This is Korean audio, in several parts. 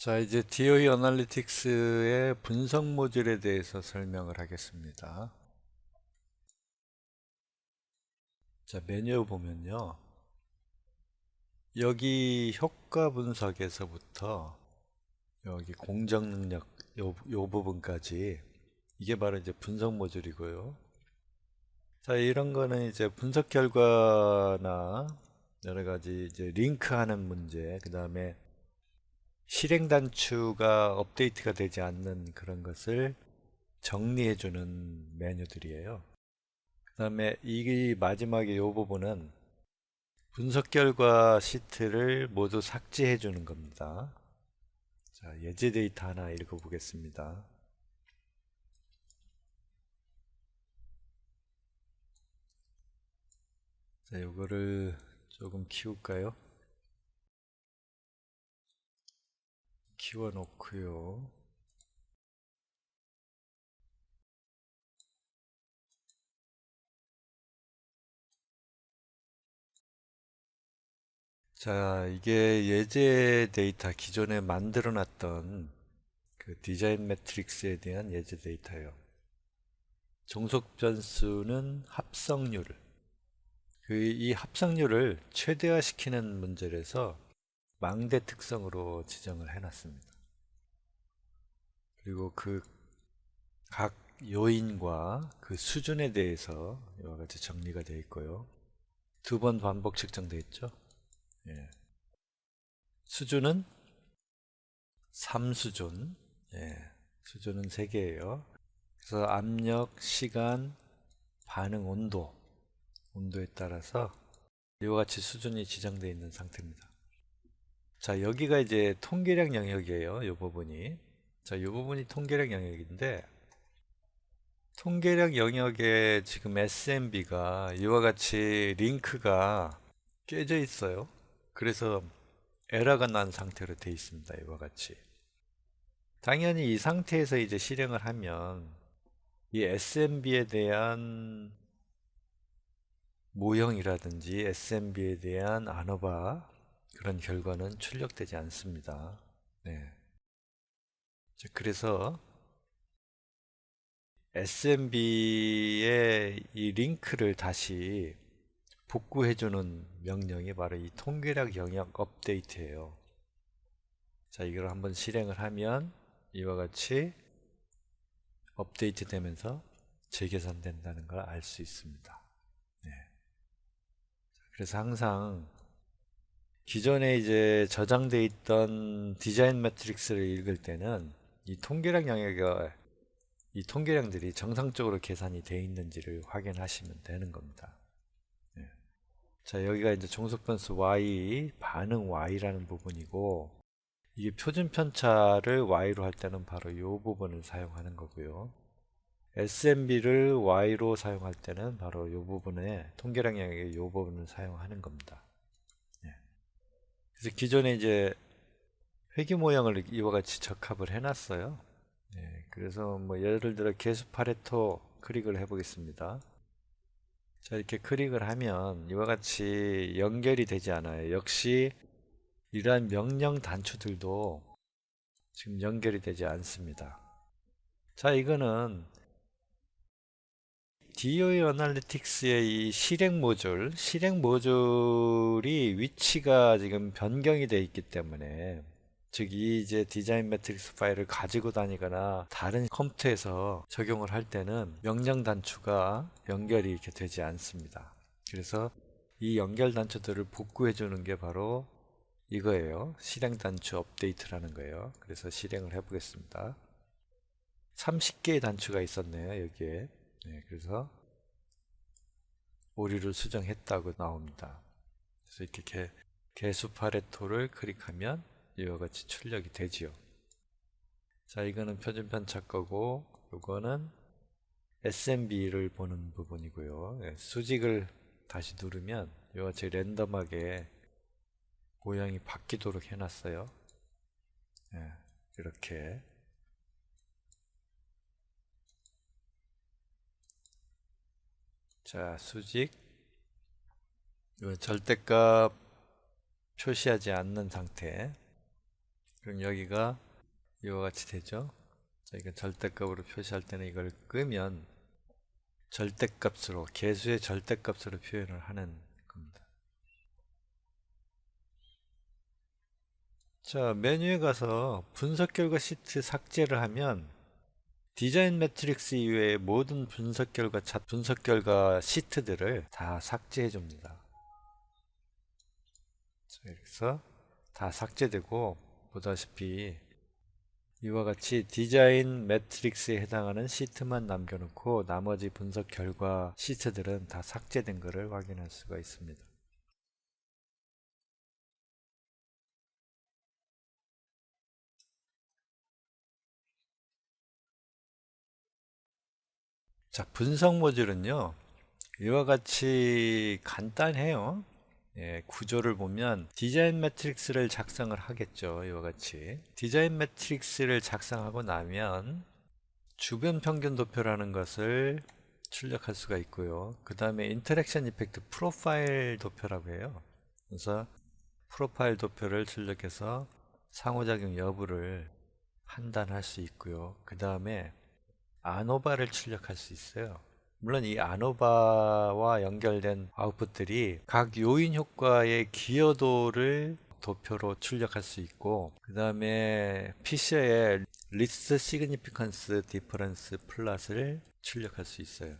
자, 이제 DOE 어널리틱스의 분석 모듈에 대해서 설명을 하겠습니다. 자, 메뉴 보면요. 여기 효과 분석에서부터 여기 공정 능력 요 부분까지 이게 바로 이제 분석 모듈이고요. 자, 이런 거는 이제 분석 결과나 여러 가지 이제 링크하는 문제, 그 다음에 실행 단추가 업데이트가 되지 않는 그런 것을 정리해주는 메뉴들이에요. 그 다음에 이 마지막에 이 부분은 분석 결과 시트를 모두 삭제해주는 겁니다. 자, 예제 데이터 하나 읽어보겠습니다. 자, 이거를 조금 키울까요? 키워놓고요. 자, 이게 예제 데이터 기존에 만들어 놨던 그 디자인 매트릭스에 대한 예제 데이터예요. 종속 변수는 합성률. 이 합성률을 최대화시키는 문제라서 망대 특성으로 지정을 해놨습니다. 그리고 그 각 요인과 그 수준에 대해서 이와 같이 정리가 되어 있고요. 2번 반복 측정되어 있죠. 예. 수준은 3수준. 예. 수준은 3개예요. 그래서 압력, 시간, 반응 온도에 따라서 이와 같이 수준이 지정되어 있는 상태입니다. 자, 여기가 이제 통계량 영역이에요. 이 부분이. 자, 이 부분이 통계량 영역인데, 통계량 영역에 지금 SMB가 이와 같이 링크가 깨져 있어요. 그래서 에러가 난 상태로 되어 있습니다. 이와 같이. 당연히 이 상태에서 이제 실행을 하면 이 SMB에 대한 모형이라든지 SMB에 대한 아노바 그런 결과는 출력되지 않습니다. 네. 그래서 SMB의 이 링크를 다시 복구해주는 명령이 바로 이 통계량 영역 업데이트예요. 자, 이걸 한번 실행을 하면 이와 같이 업데이트 되면서 재계산된다는 걸 알 수 있습니다. 네. 그래서 항상 기존에 이제 저장돼 있던 디자인 매트릭스를 읽을 때는 이 통계량 영역에 이 통계량들이 정상적으로 계산이 되어 있는지를 확인하시면 되는 겁니다. 네. 자, 여기가 이제 종속 변수 y, 반응 y라는 부분이고, 이게 표준 편차를 y로 할 때는 바로 이 부분을 사용하는 거고요. SMB를 y로 사용할 때는 바로 이 부분에 통계량 영역의 이 부분을 사용하는 겁니다. 네. 그래서 기존에 이제 회귀 모형을 이와 같이 적합을 해놨어요. 네, 그래서 뭐 예를 들어 개수 파레토 클릭을 해보겠습니다. 자, 이렇게 클릭을 하면 이와 같이 연결이 되지 않아요. 역시 이러한 명령 단추들도 지금 연결이 되지 않습니다. 자, 이거는 DOE 어널리틱스의 이 실행 모듈이 위치가 지금 변경이 되어 있기 때문에, 즉 이 이제 디자인 매트릭스 파일을 가지고 다니거나 다른 컴퓨터에서 적용을 할 때는 명령 단추가 연결이 이렇게 되지 않습니다. 그래서 이 연결 단추들을 복구해 주는 게 바로 이거예요. 실행 단추 업데이트라는 거예요. 그래서 실행을 해 보겠습니다. 30개의 단추가 있었네요, 여기에. 네, 그래서 오류를 수정했다고 나옵니다. 그래서 이렇게 개수 파레토를 클릭하면 이와 같이 출력이 되지요. 자, 이거는 표준 편차 거고, 이거는 SMB를 보는 부분이고요. 예, 수직을 다시 누르면 이와 같이 랜덤하게 모양이 바뀌도록 해놨어요. 예, 이렇게. 자, 수직. 이 절대값 표시하지 않는 상태. 그럼 여기가 이와 같이 되죠. 자, 이거 절대값으로 표시할 때는 이걸 끄면 절대값으로, 개수의 절대값으로 표현을 하는 겁니다. 자, 메뉴에 가서 분석 결과 시트 삭제를 하면 디자인 매트릭스 이외의 모든 분석 결과 시트들을 다 삭제해 줍니다. 자, 그래서 다 삭제되고, 보다시피 이와 같이 디자인 매트릭스에 해당하는 시트만 남겨놓고 나머지 분석 결과 시트들은 다 삭제된 것을 확인할 수가 있습니다. 자, 분석 모듈은요, 이와 같이 간단해요. 예, 구조를 보면 디자인 매트릭스를 작성을 하겠죠. 이와 같이 디자인 매트릭스를 작성하고 나면 주변 평균 도표라는 것을 출력할 수가 있고요. 그 다음에 인터랙션 이펙트 프로파일 도표라고 해요. 그래서 프로파일 도표를 출력해서 상호작용 여부를 판단할 수 있고요. 그 다음에 아노바를 출력할 수 있어요. 물론 이 아노바와 연결된 아웃풋들이 각 요인 효과의 기여도를 도표로 출력할 수 있고, 그 다음에 피셔의 리스트 시그니피컨스 디퍼런스 플롯을 출력할 수 있어요.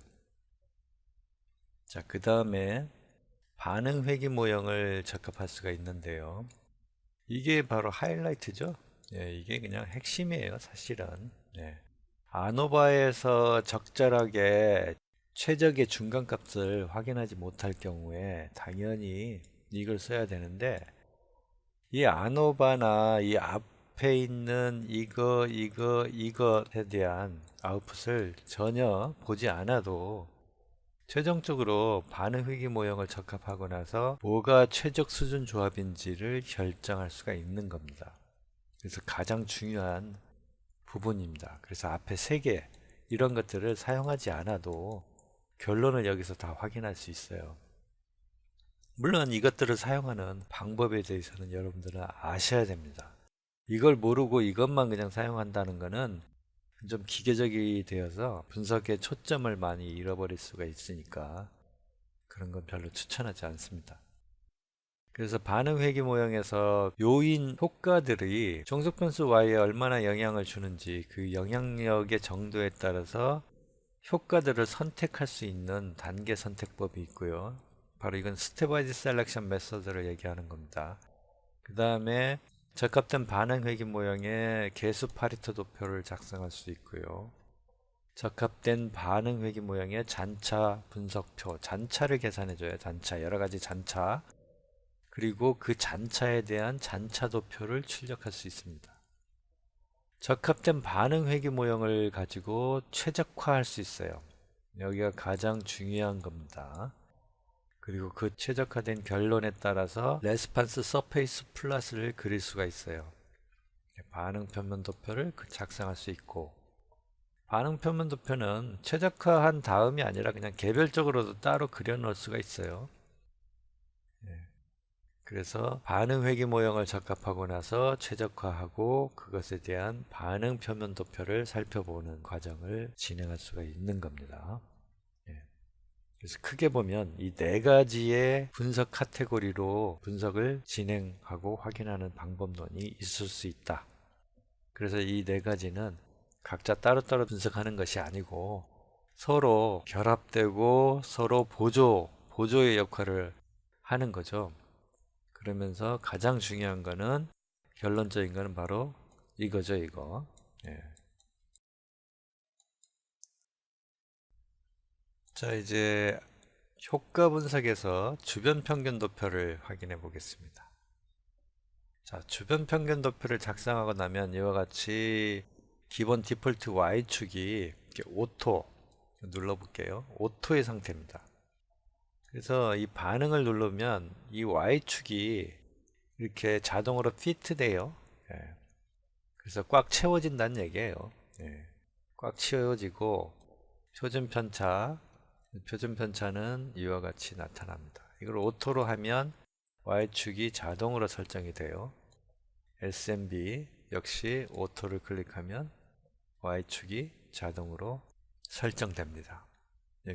자, 그 다음에 반응 회귀 모형을 적합할 수가 있는데요. 이게 바로 하이라이트죠. 예, 이게 그냥 핵심이에요, 사실은. 예. 아노바에서 적절하게 최적의 중간값을 확인하지 못할 경우에 당연히 이걸 써야 되는데, 이 아노바나 이 앞에 있는 이것에 대한 아웃풋을 전혀 보지 않아도 최종적으로 반응 회귀 모형을 적합하고 나서 뭐가 최적 수준 조합인지를 결정할 수가 있는 겁니다. 그래서 가장 중요한 부분입니다. 그래서 앞에 3개 이런 것들을 사용하지 않아도 결론을 여기서 다 확인할 수 있어요. 물론 이것들을 사용하는 방법에 대해서는 여러분들은 아셔야 됩니다. 이걸 모르고 이것만 그냥 사용한다는 것은 좀 기계적이 되어서 분석의 초점을 많이 잃어버릴 수가 있으니까 그런 건 별로 추천하지 않습니다. 그래서 반응 회귀 모형에서 요인 효과들이 종속 변수 y에 얼마나 영향을 주는지 그 영향력의 정도에 따라서 효과들을 선택할 수 있는 단계 선택법이 있고요. 바로 이건 스텝와이즈 셀렉션 메서드를 얘기하는 겁니다. 그 다음에 적합된 반응 회귀 모형의 개수 파리토 도표를 작성할 수 있고요. 적합된 반응 회귀 모형의 잔차 분석표, 잔차를 계산해줘요. 잔차, 여러 가지 잔차. 그리고 그 잔차에 대한 잔차 도표를 출력할 수 있습니다. 적합된 반응 회귀 모형을 가지고 최적화할 수 있어요. 여기가 가장 중요한 겁니다. 그리고 그 최적화된 결론에 따라서 레스판스 서페이스 플롯을 그릴 수가 있어요. 반응 표면 도표를 작성할 수 있고, 반응 표면 도표는 최적화한 다음이 아니라 그냥 개별적으로도 따로 그려 놓을 수가 있어요. 그래서 반응 회귀 모형을 적합하고 나서 최적화하고 그것에 대한 반응 표면 도표를 살펴보는 과정을 진행할 수가 있는 겁니다. 그래서 크게 보면 이 4가지의 분석 카테고리로 분석을 진행하고 확인하는 방법론이 있을 수 있다. 그래서 이 4가지는 각자 따로따로 분석하는 것이 아니고 서로 결합되고 서로 보조의 역할을 하는 거죠. 그러면서 가장 중요한 거는 결론적인 거는 바로 이거죠, 이거. 예. 자, 이제 효과 분석에서 주변 평균 도표를 확인해 보겠습니다. 자, 주변 평균 도표를 작성하고 나면 이와 같이 기본 디폴트 Y축이 이렇게 오토 눌러볼게요. 오토의 상태입니다. 그래서 이 반응을 누르면 이 Y축이 이렇게 자동으로 피트 돼요. 예. 그래서 꽉 채워진다는 얘기예요. 예. 꽉 채워지고 표준 편차는 이와 같이 나타납니다. 이걸 오토로 하면 Y축이 자동으로 설정이 돼요. SMB 역시 오토를 클릭하면 Y축이 자동으로 설정됩니다.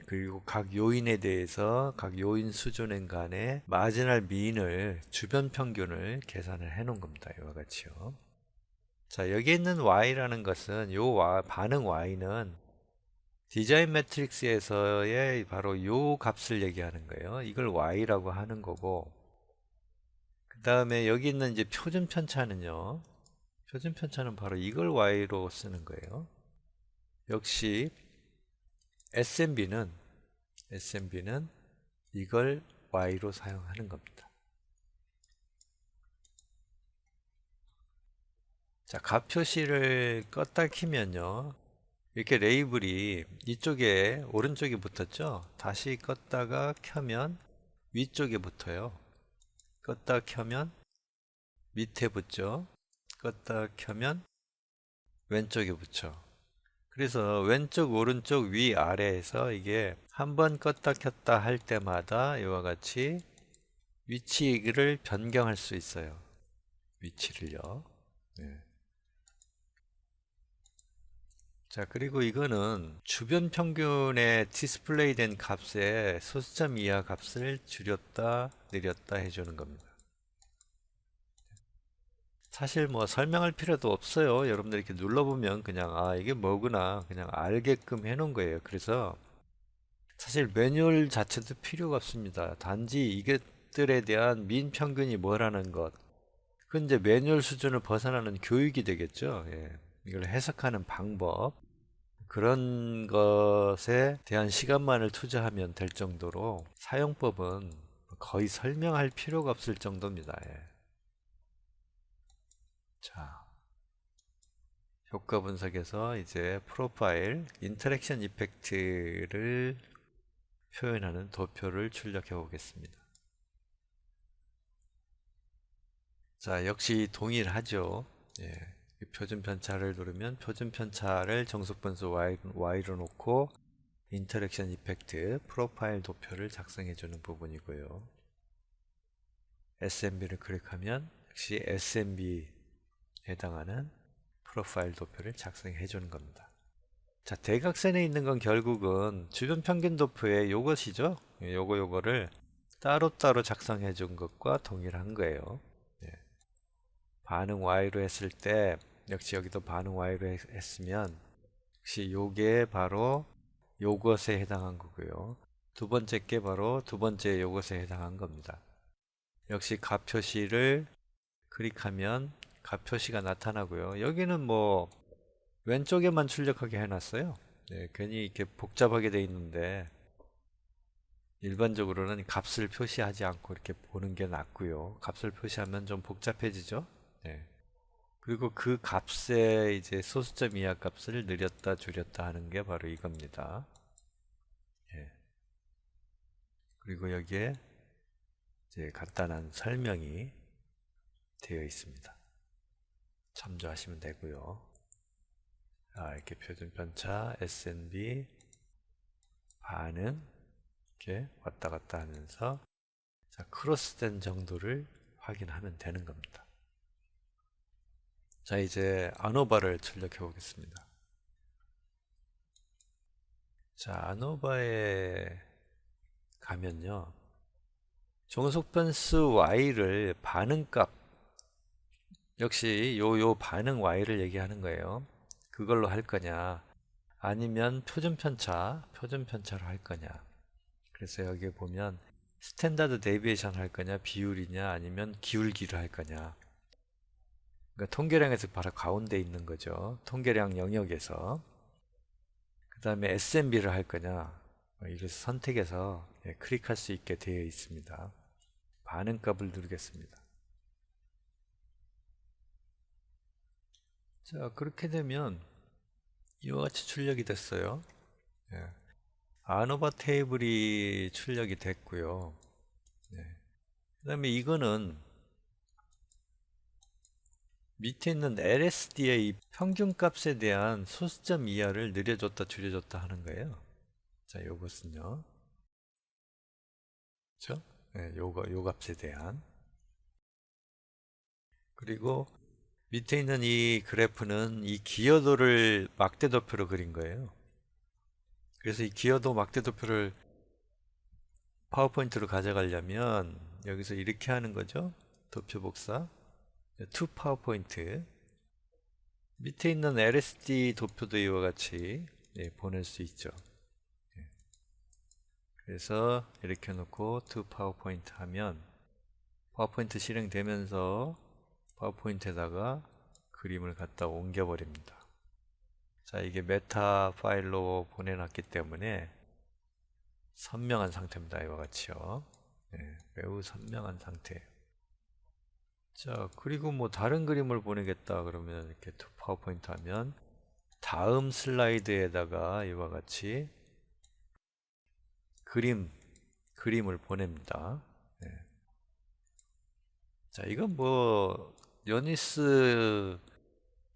그리고 각 요인에 대해서 각 요인 수준엔 간의 마지널 미인을 주변 평균을 계산을 해 놓은 겁니다. 이와 같이요. 자, 여기 있는 Y라는 것은 반응 Y는 디자인 매트릭스에서의 바로 요 값을 얘기하는 거예요. 이걸 Y라고 하는 거고, 그 다음에 여기 있는 이제 표준 편차는요. 표준 편차는 바로 이걸 Y로 쓰는 거예요. 역시 SMB는 이걸 Y로 사용하는 겁니다. 자, 값 표시를 껐다 키면요. 이렇게 레이블이 이쪽에 오른쪽에 붙었죠? 다시 껐다가 켜면 위쪽에 붙어요. 껐다 켜면 밑에 붙죠? 껐다 켜면 왼쪽에 붙죠. 그래서 왼쪽, 오른쪽, 위, 아래에서 이게 한번 껐다 켰다 할 때마다 이와 같이 위치를 변경할 수 있어요. 위치를요. 네. 자, 그리고 이거는 주변 평균에 디스플레이 된 값에 소수점 이하 값을 줄였다, 늘렸다 해주는 겁니다. 사실 뭐 설명할 필요도 없어요. 여러분들 이렇게 눌러보면 그냥 이게 뭐구나 그냥 알게끔 해놓은 거예요. 그래서 사실 매뉴얼 자체도 필요가 없습니다. 단지 이것들에 대한 민 평균이 뭐라는 것, 그건 이제 매뉴얼 수준을 벗어나는 교육이 되겠죠. 예. 이걸 해석하는 방법, 그런 것에 대한 시간만을 투자하면 될 정도로 사용법은 거의 설명할 필요가 없을 정도입니다. 예. 자, 효과 분석에서 이제 프로파일, 인터랙션 이펙트를 표현하는 도표를 출력해 보겠습니다. 자, 역시 동일하죠. 예. 표준 편차를 누르면 표준 편차를 정속 분수 Y로 놓고 인터랙션 이펙트, 프로파일 도표를 작성해 주는 부분이고요. SMB를 클릭하면 역시 SMB 해당하는 프로파일 도표를 작성해 주는 겁니다. 자, 대각선에 있는 건 결국은 주변 평균 도표의 요것이죠. 요거를 따로따로 작성해 준 것과 동일한 거예요. 예. 반응 Y로 했을 때 역시 여기도 반응 Y로 했으면 역시 요게 바로 요것에 해당한 거고요. 두 번째 게 바로 두 번째 요것에 해당한 겁니다. 역시 값 표시를 클릭하면 값 표시가 나타나고요. 여기는 뭐 왼쪽에만 출력하게 해놨어요. 네, 괜히 이렇게 복잡하게 돼 있는데 일반적으로는 값을 표시하지 않고 이렇게 보는 게 낫고요. 값을 표시하면 좀 복잡해지죠. 네. 그리고 그 값에 이제 소수점 이하 값을 늘렸다 줄였다 하는 게 바로 이겁니다. 예. 그리고 여기에 이제 간단한 설명이 되어 있습니다. 참조하시면 되고요. 이렇게 표준 편차, SNB, 반응 이렇게 왔다 갔다 하면서 크로스된 정도를 확인하면 되는 겁니다. 자, 이제 아노바를 출력해 보겠습니다. 자, 아노바에 가면요. 종속 변수 y를 반응값, 역시 요 반응 y를 얘기하는 거예요. 그걸로 할 거냐, 아니면 표준 편차로 할 거냐. 그래서 여기 보면 스탠다드 데비에이션 할 거냐, 비율이냐, 아니면 기울기를 할 거냐. 그러니까 통계량에서 바로 가운데 있는 거죠. 통계량 영역에서. 그 다음에 SMB를 할 거냐, 이것을 선택해서 클릭할 수 있게 되어 있습니다. 반응값을 누르겠습니다. 자, 그렇게 되면 이와 같이 출력이 됐어요. 예. 아노바 테이블이 출력이 됐고요. 그 다음에 이거는 밑에 있는 LSD의 평균값에 대한 소수점 이하를 늘려줬다 줄여줬다 하는 거예요. 자, 요것은요. 그렇죠? 요 값에 대한. 그리고 밑에 있는 이 그래프는 이 기여도를 막대도표로 그린 거예요. 그래서 이 기여도 막대도표를 파워포인트로 가져가려면 여기서 이렇게 하는 거죠. 도표 복사 to 파워포인트. 밑에 있는 LSD 도표도 이와 같이 보낼 수 있죠. 그래서 이렇게 놓고 to 파워포인트 하면 파워포인트 실행되면서 파워포인트에다가 그림을 갖다 옮겨 버립니다. 자, 이게 메타 파일로 보내놨기 때문에 선명한 상태입니다. 이와 같이요. 매우 선명한 상태예요. 자, 그리고 뭐 다른 그림을 보내겠다 그러면 이렇게 to 파워포인트 하면 다음 슬라이드에다가 이와 같이 그림을 보냅니다. 자, 이건 뭐 유니스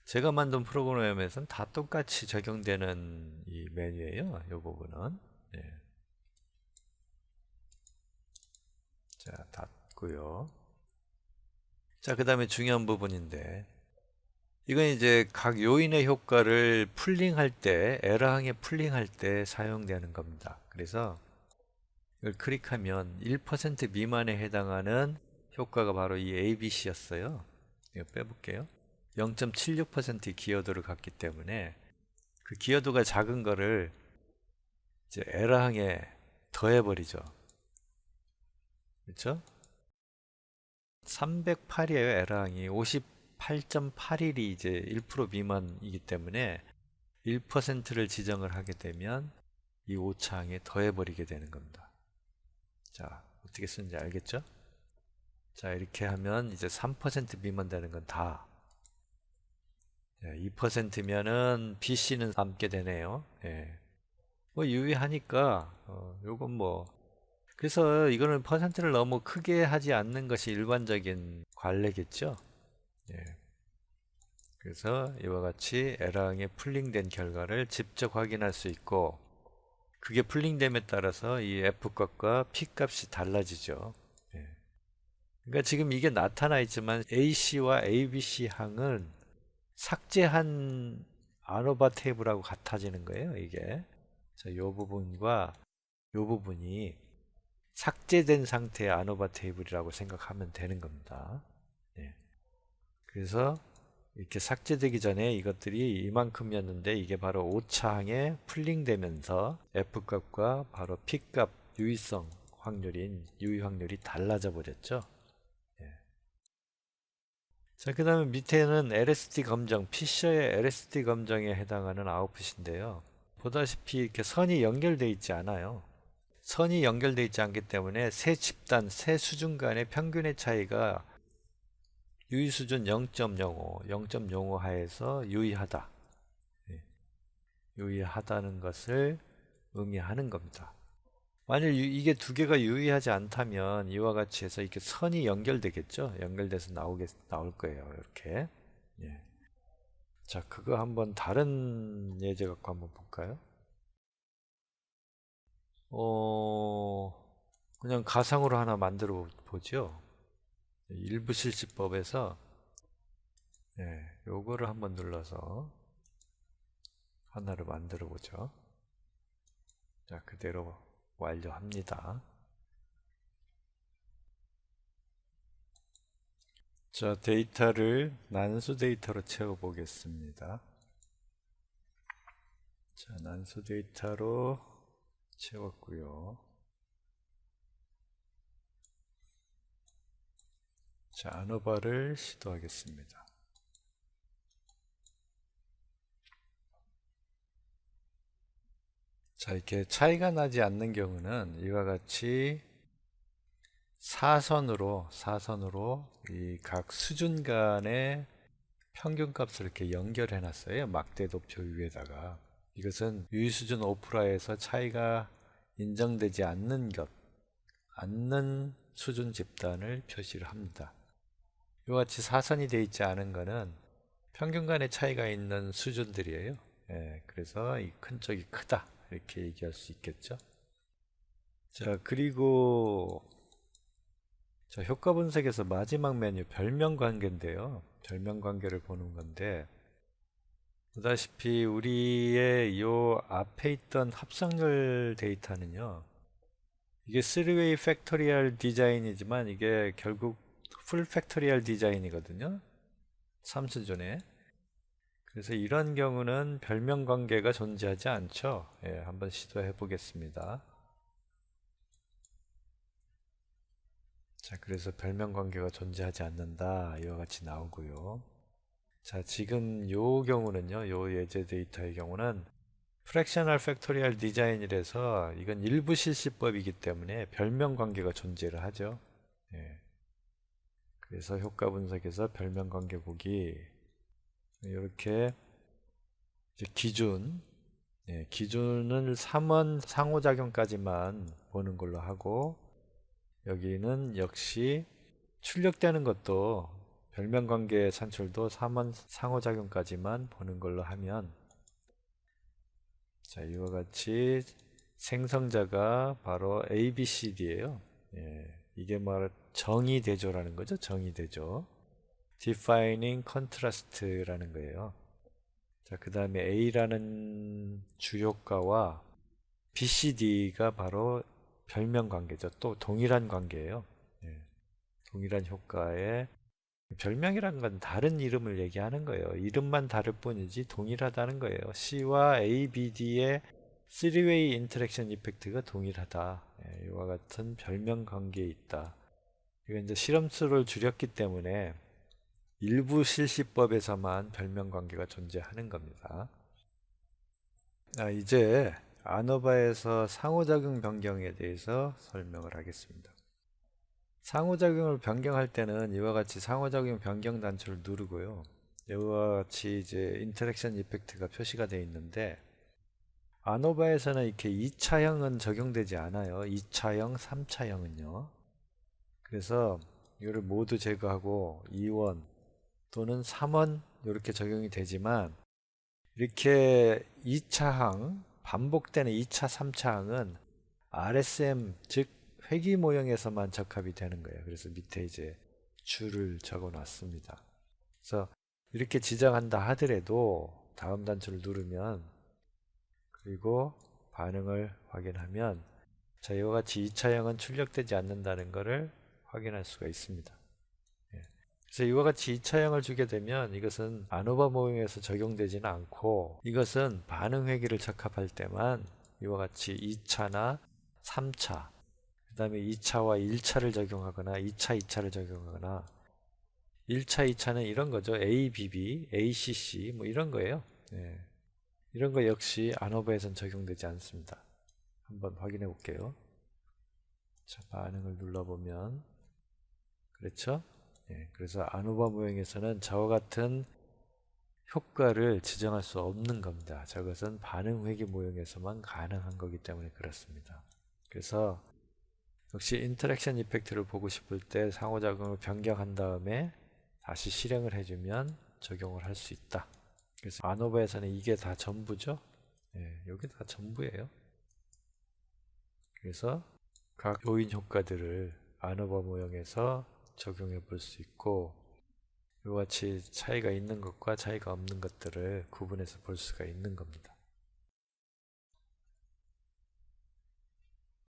제가 만든 프로그램에서는 다 똑같이 적용되는 이 메뉴예요. 이 부분은. 자, 닫고요. 자, 그 다음에 중요한 부분인데 이건 이제 각 요인의 효과를 풀링할 때, 에러항에 풀링할 때 사용되는 겁니다. 그래서 이걸 클릭하면 1% 미만에 해당하는 효과가 바로 이 ABC였어요. 이거 빼볼게요. 0.76% 기여도를 갖기 때문에 그 기여도가 작은 거를 이제 에러항에 더해버리죠. 그렇죠? 308이에요. 에러항이 58.81이 이제 1% 미만이기 때문에 1%를 지정을 하게 되면 이 오차항에 더해버리게 되는 겁니다. 자, 어떻게 쓰는지 알겠죠? 자, 이렇게 하면 이제 3% 미만 되는 건 다 2%면은 BC는 남게 되네요. 뭐 유의하니까 요건 뭐 그래서 이거는 퍼센트를 너무 크게 하지 않는 것이 일반적인 관례겠죠. 그래서 이와 같이 에러항에 풀링된 결과를 직접 확인할 수 있고 그게 풀링됨에 따라서 이 F값과 P값이 달라지죠. 그러니까 지금 이게 나타나 있지만 AC와 ABC 항은 삭제한 아노바 테이블하고 같아지는 거예요, 이게. 자, 요 부분과 요 부분이 삭제된 상태의 아노바 테이블이라고 생각하면 되는 겁니다. 그래서 이렇게 삭제되기 전에 이것들이 이만큼이었는데 이게 바로 오차항에 풀링되면서 F값과 바로 P값 유의성 확률인 유의 확률이 달라져 버렸죠. 자, 그 다음에 밑에는 LSD 검정, 피셔의 LSD 검정에 해당하는 아웃풋인데요. 보다시피 이렇게 선이 연결되어 있지 않아요. 선이 연결되어 있지 않기 때문에 세 집단, 세 수준 간의 평균의 차이가 유의 수준 0.05, 0.05 하에서 유의하다. 유의하다는 것을 의미하는 겁니다. 만일 이게 두 개가 유의하지 않다면 이와 같이 해서 이렇게 선이 연결되겠죠. 연결돼서 나올 거예요. 이렇게. 자, 그거 한번 다른 예제 갖고 한번 볼까요? 그냥 가상으로 하나 만들어 보죠. 일부 실시법에서 요거를 한번 눌러서 하나를 만들어 보죠. 자, 그대로 완료합니다. 자, 데이터를 난수 데이터로 채워 보겠습니다. 자, 난수 데이터로 채웠고요. 자, 아노바를 시도하겠습니다. 자, 이렇게 차이가 나지 않는 경우는 이와 같이 사선으로 이 각 수준 간의 평균값을 이렇게 연결해 놨어요. 막대도표 위에다가. 이것은 유의수준 5%에서 차이가 인정되지 않는 수준 집단을 표시를 합니다. 이와 같이 사선이 되어 있지 않은 것은 평균 간의 차이가 있는 수준들이에요. 그래서 이 큰 쪽이 크다 이렇게 얘기할 수 있겠죠. 자, 그리고 자, 효과 분석에서 마지막 메뉴 별명 관계인데요. 별명 관계를 보는 건데, 보다시피 우리의 요 앞에 있던 합성열 데이터는요, 이게 3웨이 팩토리얼 디자인이지만 이게 결국 풀 팩토리얼 디자인이거든요. 3수준에. 그래서 이런 경우는 별명 관계가 존재하지 않죠. 예, 한번 시도해 보겠습니다. 자, 그래서 별명 관계가 존재하지 않는다. 이와 같이 나오고요. 자, 지금 요 경우는요, 요 예제 데이터의 경우는 프랙셔널 팩토리얼 디자인이라서 이건 일부 실시법이기 때문에 별명 관계가 존재를 하죠. 예. 그래서 효과 분석에서 별명 관계 보기 이렇게 기준, 예, 기준을 3원 상호작용까지만 보는 걸로 하고, 여기는 역시 출력되는 것도 별명 관계 산출도 3원 상호작용까지만 보는 걸로 하면, 자, 이와 같이 생성자가 바로 ABCD예요. 예, 이게 뭐 정의대조라는 거죠. 정의대조. Defining Contrast라는 거예요. 자, 그 다음에 A라는 주효과와 BCD가 바로 별명 관계죠. 또 동일한 관계예요. 예, 동일한 효과에 별명이란 건 다른 이름을 얘기하는 거예요. 이름만 다를 뿐이지 동일하다는 거예요. C와 A, B, D의 3웨이 인터랙션 이펙트가 동일하다. 예, 이와 같은 별명 관계에 있다. 이건 이제 실험수를 줄였기 때문에 일부 실시법에서만 별명 관계가 존재하는 겁니다. 이제 아노바에서 상호작용 변경에 대해서 설명을 하겠습니다. 상호작용을 변경할 때는 이와 같이 상호작용 변경 단추를 누르고요. 이와 같이 이제 인터랙션 이펙트가 표시가 되어 있는데, 아노바에서는 이렇게 2차형은 적용되지 않아요. 2차형, 3차형은요. 그래서 이거를 모두 제거하고 2원 또는 3원 이렇게 적용이 되지만, 이렇게 2차항, 반복되는 2차, 3차항은 RSM, 즉 회귀 모형에서만 적합이 되는 거예요. 그래서 밑에 이제 줄을 적어 놨습니다. 그래서 이렇게 지정한다 하더라도 다음 단추를 누르면, 그리고 반응을 확인하면, 자, 이와 같이 2차형은 출력되지 않는다는 것을 확인할 수가 있습니다. 그래서 이와 같이 2차형을 주게 되면 이것은 아노바 모형에서 적용되지는 않고, 이것은 반응 회귀를 적합할 때만 이와 같이 2차나 3차, 그 다음에 2차와 1차를 적용하거나 2차, 2차를 적용하거나, 1차, 2차는 이런 거죠. ABB, ACC 뭐 이런 거예요. 예. 이런 거 역시 아노바에선 적용되지 않습니다. 한번 확인해 볼게요. 자, 반응을 눌러보면 그렇죠? 예, 그래서 아노바 모형에서는 저와 같은 효과를 지정할 수 없는 겁니다. 저것은 반응 회귀 모형에서만 가능한 거기 때문에 그렇습니다. 그래서 역시 인터랙션 이펙트를 보고 싶을 때 상호작용을 변경한 다음에 다시 실행을 해주면 적용을 할 수 있다. 그래서 아노바에서는 이게 다 전부죠. 예, 여기 다 전부예요. 그래서 각 요인 효과들을 아노바 모형에서 적용해 볼 수 있고, 이와 같이 차이가 있는 것과 차이가 없는 것들을 구분해서 볼 수가 있는 겁니다.